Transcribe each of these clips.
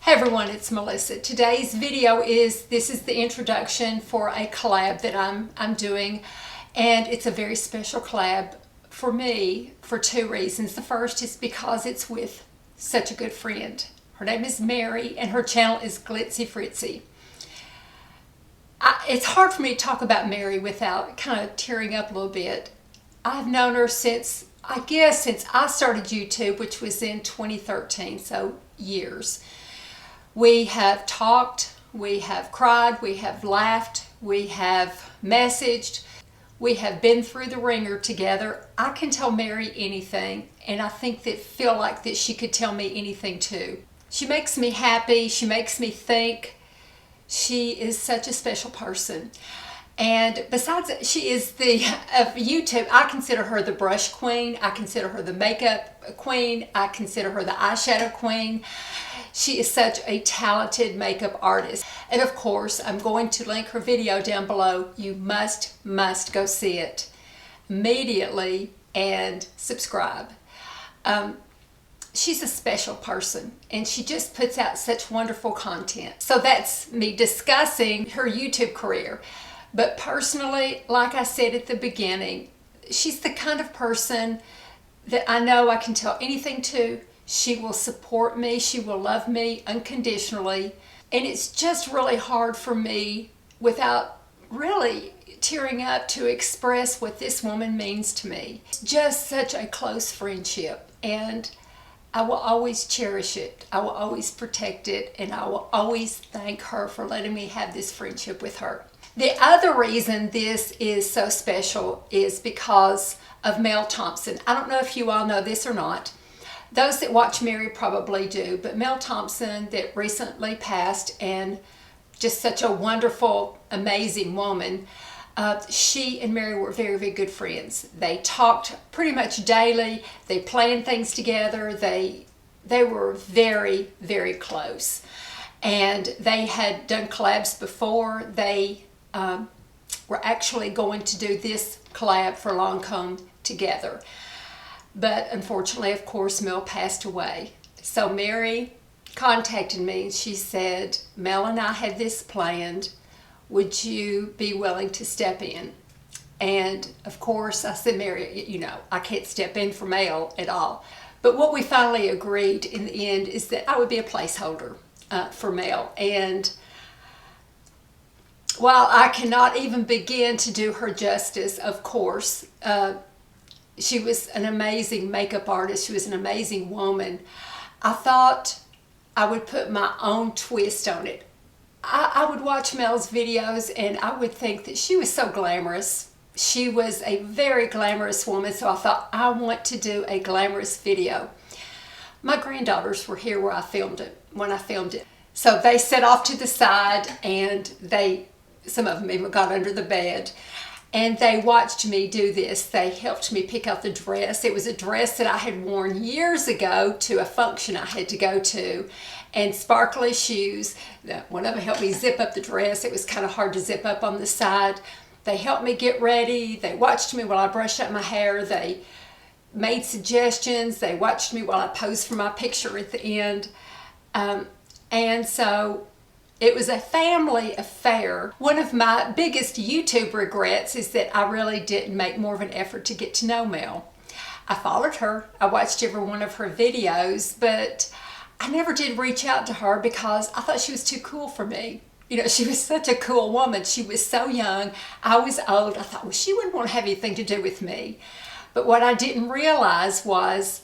Hey everyone, it's Melissa. Today's video is the introduction for a collab that I'm doing, and it's a very special collab for me for two reasons. The first is because it's with such a good friend. Her name is Mary and her channel is Glitzy Fritzy. It's hard for me to talk about Mary without kind of tearing up a little bit. I've known her since I started YouTube, which was in 2013, so years. We have talked, we have cried, we have laughed, we have messaged, we have been through the ringer together. I can tell Mary anything, and I feel like that she could tell me anything too. She makes me happy, she makes me think. She is such a special person. And besides, she is of YouTube. I consider her the brush queen. I consider her the makeup queen. I consider her the eyeshadow queen. She is such a talented makeup artist. And of course, I'm going to link her video down below. You must go see it immediately and subscribe. She's a special person and she just puts out such wonderful content. So that's me discussing her YouTube career. But personally, like I said at the beginning, she's the kind of person that I know I can tell anything to. She will support me. She will love me unconditionally. And it's just really hard for me, without really tearing up, to express what this woman means to me. It's just such a close friendship. And I will always cherish it. I will always protect it. And I will always thank her for letting me have this friendship with her. The other reason this is so special is because of Mel Thompson. I don't know if you all know this or not. Those that watch Mary probably do, but Mel Thompson, that recently passed, and just such a wonderful, amazing woman, she and Mary were very good friends. They talked pretty much daily. They planned things together. They were very close. And they had done collabs before. They were actually going to do this collab for Lancome together. But unfortunately, of course, Mel passed away. So Mary contacted me and she said, Mel and I had this planned. Would you be willing to step in? And of course, I said, Mary, you know, I can't step in for Mel at all. But what we finally agreed in the end is that I would be a placeholder for Mel. And while I cannot even begin to do her justice, of course, she was an amazing makeup artist. She was an amazing woman. I thought I would put my own twist on it. I would watch Mel's videos and I would think that she was so glamorous. She was a very glamorous woman, so I thought, I want to do a glamorous video. My granddaughters were here when I filmed it. So they set off to the side and some of them even got under the bed. And they watched me do this. They helped me pick out the dress. It was a dress that I had worn years ago to a function I had to go to. And sparkly shoes. One of them helped me zip up the dress. It was kind of hard to zip up on the side. They helped me get ready. They watched me while I brushed up my hair. They made suggestions. They watched me while I posed for my picture at the end. And so it was a family affair. One of my biggest YouTube regrets is that I really didn't make more of an effort to get to know Mel. I followed her. I watched every one of her videos, but I never did reach out to her because I thought she was too cool for me. You know, she was such a cool woman. She was so young. I was old. I thought, well, she wouldn't want to have anything to do with me. But what I didn't realize was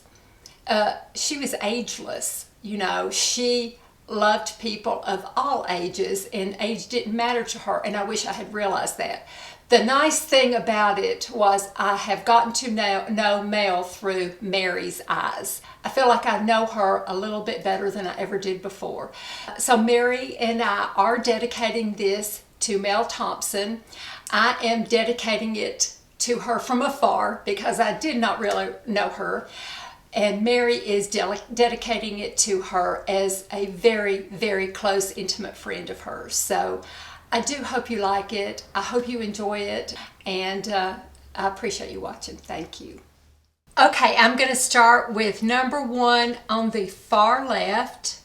she was ageless. You know, she loved people of all ages, and age didn't matter to her, and I wish I had realized that. The nice thing about it was I have gotten to know Mel through Mary's eyes. I feel like I know her a little bit better than I ever did before. So Mary and I are dedicating this to Mel Thompson. I am dedicating it to her from afar because I did not really know her. And Mary is dedicating it to her as a very close, intimate friend of hers. So I do hope you like it. I hope you enjoy it. And I appreciate you watching. Thank you. Okay, I'm going to start with number one on the far left,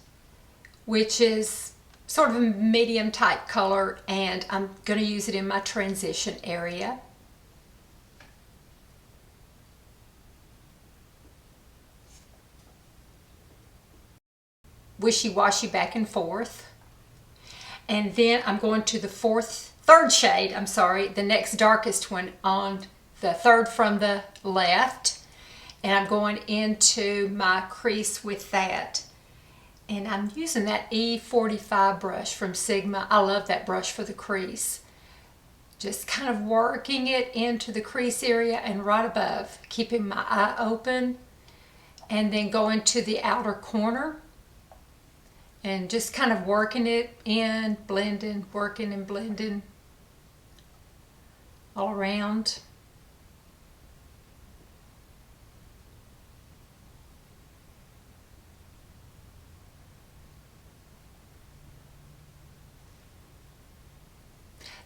which is sort of a medium type color, and I'm going to use it in my transition area. Wishy-washy back and forth. And then I'm going to the third shade, the next darkest one on the third from the left. And I'm going into my crease with that. And I'm using that E45 brush from Sigma. I love that brush for the crease. Just kind of working it into the crease area and right above, keeping my eye open. And then going to the outer corner. And just kind of working it in, blending, working and blending all around.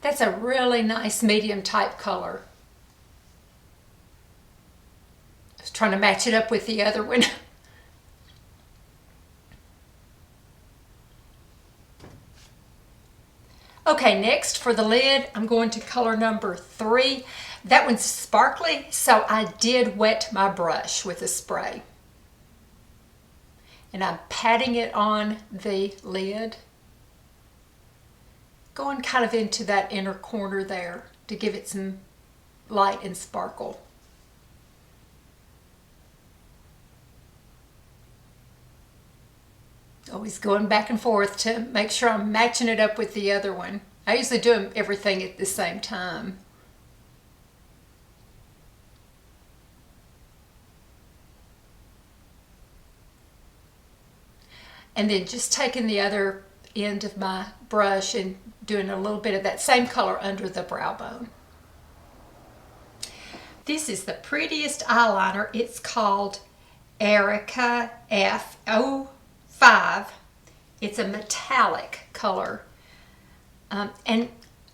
That's a really nice medium type color. I was trying to match it up with the other one. Okay, next for the lid, I'm going to color number 3. That one's sparkly, so I did wet my brush with a spray. And I'm patting it on the lid, going kind of into that inner corner there to give it some light and sparkle. Always going back and forth to make sure I'm matching it up with the other one. I usually do everything at the same time. And then just taking the other end of my brush and doing a little bit of that same color under the brow bone. This is the prettiest eyeliner. It's called Erika F05. It's a metallic color. And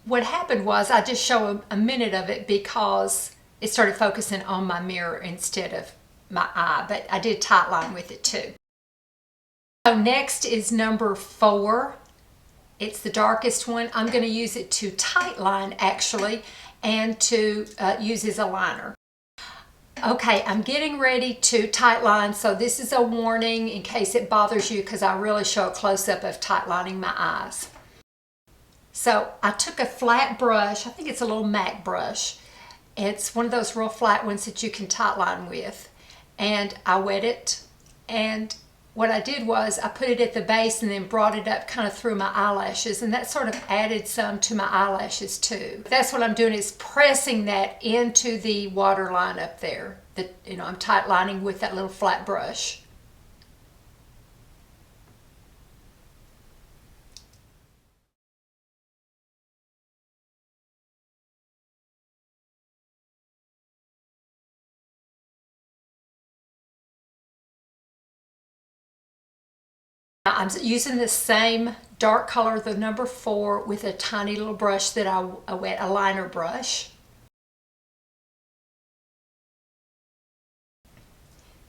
what happened was I just showed a minute of it because it started focusing on my mirror instead of my eye, but I did tight line with it too. So next is number 4. It's the darkest one. I'm going to use it to tight line actually, and to use as a liner. Okay, I'm getting ready to tight line, so this is a warning in case it bothers you because I really show a close-up of tight lining my eyes. So I took a flat brush, I think it's a little MAC brush. It's one of those real flat ones that you can tight line with. And I wet it, and what I did was I put it at the base and then brought it up kind of through my eyelashes, and that sort of added some to my eyelashes too. That's what I'm doing, is pressing that into the waterline up there. That, you know, I'm tight lining with that little flat brush. I'm using the same dark color, the number 4, with a tiny little brush that I wet, a liner brush.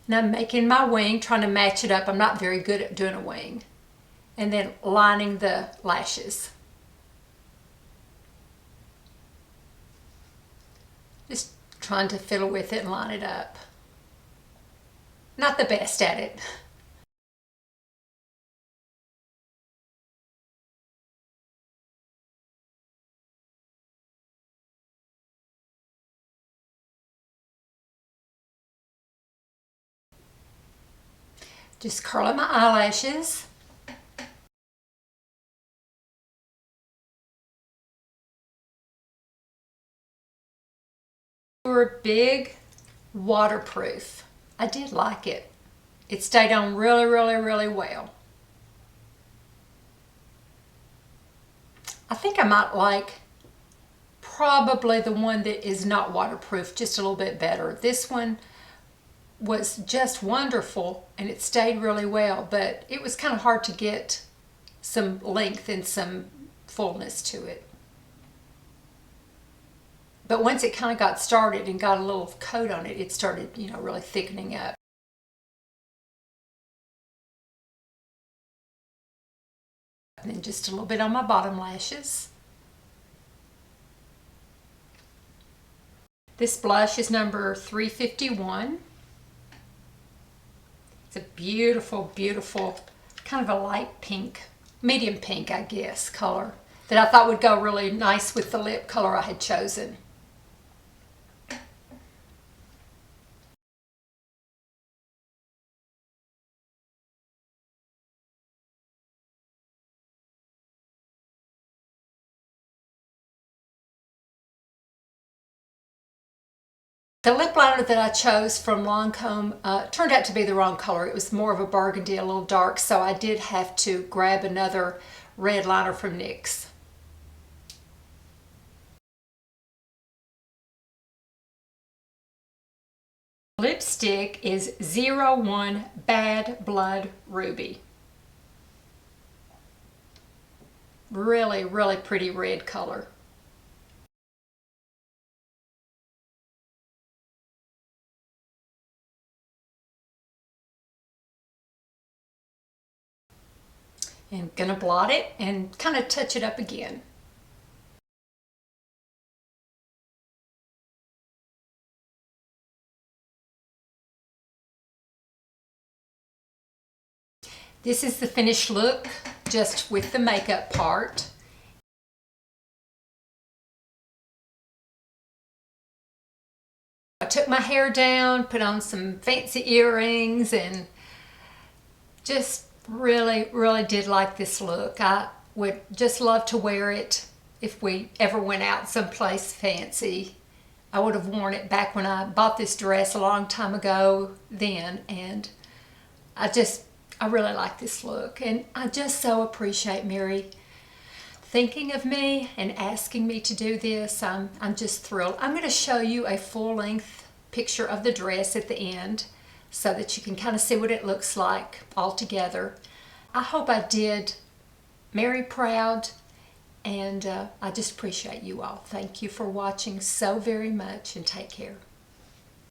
And I'm making my wing, trying to match it up. I'm not very good at doing a wing. And then lining the lashes. Just trying to fiddle with it and line it up. Not the best at it. Just curling my eyelashes. They were big, waterproof. I did like it. It stayed on really, really, really well. I think I might like probably the one that is not waterproof just a little bit better. This one was just wonderful and it stayed really well, but it was kind of hard to get some length and some fullness to it. But once it kind of got started and got a little coat on it, it started, you know, really thickening up. And then just a little bit on my bottom lashes. This blush is number 351. It's a beautiful, beautiful, kind of a light pink, medium pink, I guess, color that I thought would go really nice with the lip color I had chosen. The lip liner that I chose from Lancome turned out to be the wrong color. It was more of a burgundy, a little dark, so I did have to grab another red liner from NYX. Lipstick is 01 Bad Blood Ruby. Really, really pretty red color. And gonna blot it and kind of touch it up again. This is the finished look, just with the makeup part. I took my hair down, put on some fancy earrings, and just really, really did like this look. I would just love to wear it if we ever went out someplace fancy. I would have worn it back when I bought this dress a long time ago then, and I really like this look, and I just so appreciate Mary thinking of me and asking me to do this. I'm just thrilled. I'm going to show you a full-length picture of the dress at the end so that you can kind of see what it looks like all together. I hope I did Mary proud, and I just appreciate you all. Thank you for watching so very much, and take care.